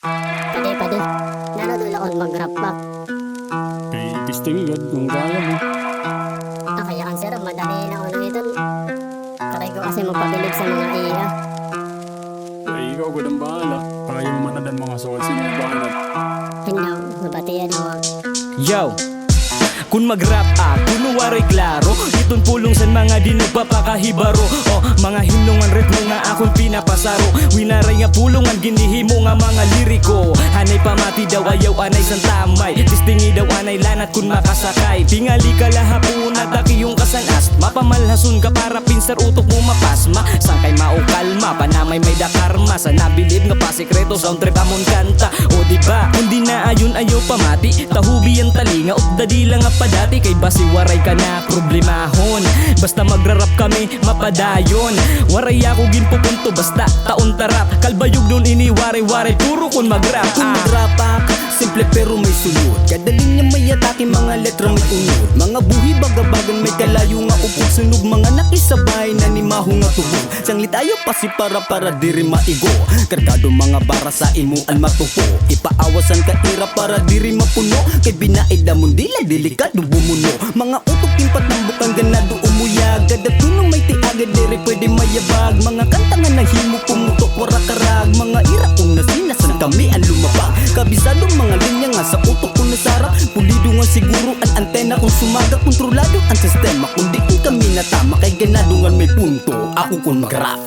Pwede. Nanodol akong mag-rap back. Kay testing agad kung kaya mo. Kaya kan sir, madali na ako nang ito. Taray ko kasi magpabilib sa mga iya. Ay ikaw gud ang bahala. Kaya mo manadan mga sukat sino ang bahala. Hindaw, nabatiyan ako. Yo! Kung mag-rap kuno waray klaro itong pulong sa mga di nagpapakahibaro o mga himnongan ritmo nga akong pinapasaro winaray nga pulongan ginihimo nga mga liriko hanay pamati daw ayaw anay san tamay tistingi daw anay lanat kun makasakay tingali ka lahapon at yung kasanas mapamalhason ka para pinsar utok mo mapasma sangkay maukalma panamay may dakarma sa nabilib nga pasikreto sound trip amon kanta o diba kung di na ayon ayaw pamati tahubi ang talinga ot dadila nga padati kay basi waray ka na problemahon basta magrarap kami mapadayon waray ako ginpupunto basta taon tarap kalbayog nun ini waray puro kun magrap Kung magrapa simple pero may sulod kadaling niya may atake mga letra may unod mga buhi bagabagan may kalayo nga upog sunog mga nakisabay na ni maho nga tubog sanglit ayo pasi para diri maigo kargado mga bara sa imuan matupo ipaawasan ka ira para diri mapuno kay binaid na mundila delikado bumuno mga utok timpat ng bukang ganado umuyag gadatuno may tiaga diri pwede mayabag mga kanta nga naghimo pumutok wara karag mga ira kung nasinasan kami ang lumabag kabisado mga linya nga sa utok kung nasara pulido nga siguro ang antena kung sumaga kontrolado ang sistema kung di kung kami natama kay ganado nga may punto ako kung magrap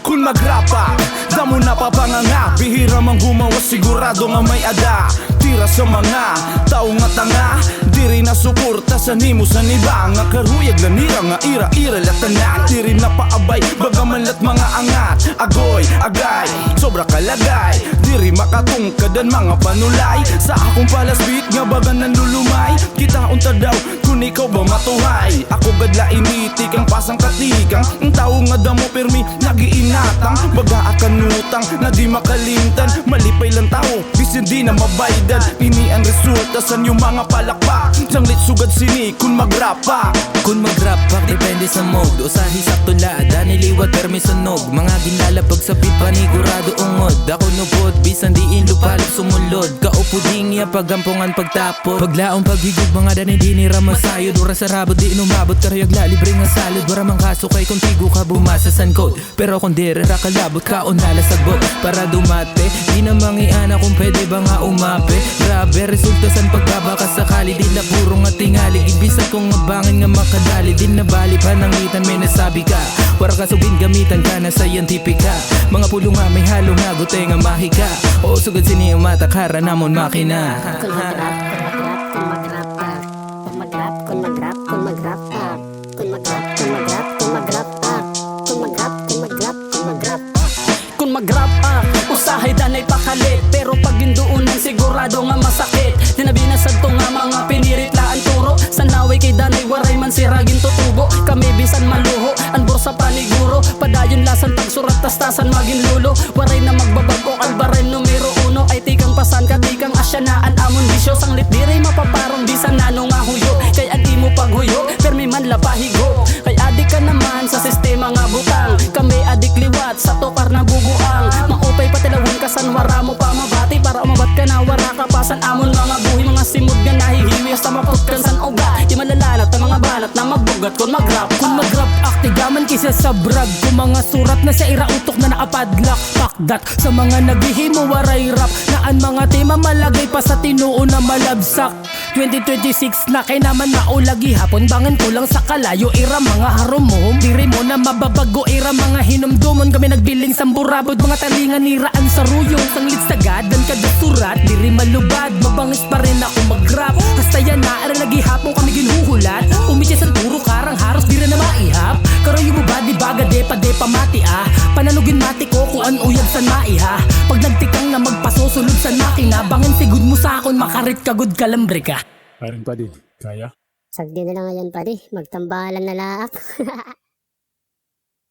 Kung magrapa, damo na papanganga bihira mang gumawa sigurado nga may ada tira sa mga tao nga tanga diri na suporta sa nimo sa niba nga karuyag na nira nga ira latanan diri na paabay bagaman lat mga angat agoy agay sobra kalagay diri makatungkad ang mga panulay sa akong palasbit nga bagan nanlulumay kita unta daw kung ikaw ba matuhay ako gadla initik ang pasang katikang ang tao nga damo permi nagiinatang baga akanutang na di makalimtan malipay lang tao bisin di na mabaydan ini ang resulta sa yung mga palakpak sanglit sugad sini kun magrapa Kung mag-rap depende sa mode usahi sakto laada niliwat permi sunog mga ginlalapag sa beat panigurado ungod ako nubod bisan di inlupalop sumulod kaupo dingya pagampungan pagtapot paglaong paghigog mga dani di ni ramasayod ura sa rabot di inumabot karayag libre nga salod wara mang kaso kay kontigo ka bumasa san code pero kung di ra kalabot ka unala sagbot para dumate di na mangiana kung pwede ba nga umape grabe resulta san pagbabaka sakali di na puro nga tingali ibisan kong mabangin nga makadali di na bali panangitan may nasabi ka wara ka sugin gamitan ka na scientifica mga pulo nga may halo nga gute nga mahika o sugad sini umatakara namon makina Kung magrap usahay danay pakalit pero pag induunan sigurado nga masakit dinabinasad to nga mga piniritlaan turo sanaway kay danay waray man siragin tutubo kami bisan maluho anbor sa paniguro padayon lasan pagsurat tastasan maging lulo waray na magbabago albarin numero uno ay tikang pasan ka tikang asyanaan amon bisyo sanglit diray mapaparong bisan nano nga huyo kay adi mo paghuyo permi man lapahigo kay adik ka naman sa sistema nga butang kami adik liwat sa tokar na buguang maupay patilawon kasan wara mo pa mabati para umabat ka na wara kapasan amon mga buhi mga simod nga nahihiwi sa maputkan san oga di malalanat ang mga banat na magbugat kung magrap aktigaman kisa sa brag kung mga surat na sa irautok na nakapadlock pakdat sa mga naghihimo waray rap naan mga tema malagay pa sa tinuo na malabsak 2026 na kay naman maulagi hapon bangan kulang sa kalayo ira mga harumom diri mo na mababago ira mga hinumdumon kami nagbiling samburabod mga talingan niraan sa ruyong sanglit sagad dan kada surat diri malubad mabangis pa rin ako magrap hasta yan na ara nagihapon kami ginuhulat umisyas ang puro karang haros diri na maihap karoyo mo ba di baga depa mati pananugin mati ko kung an uyag san maiha pag nagtikang na magpasusulod sa makina bangan sigud mo sa akon makarit kagud kalambre ka Parang pa din. Kaya? Sagdi na lang ngayon pare, magtambalan na laak.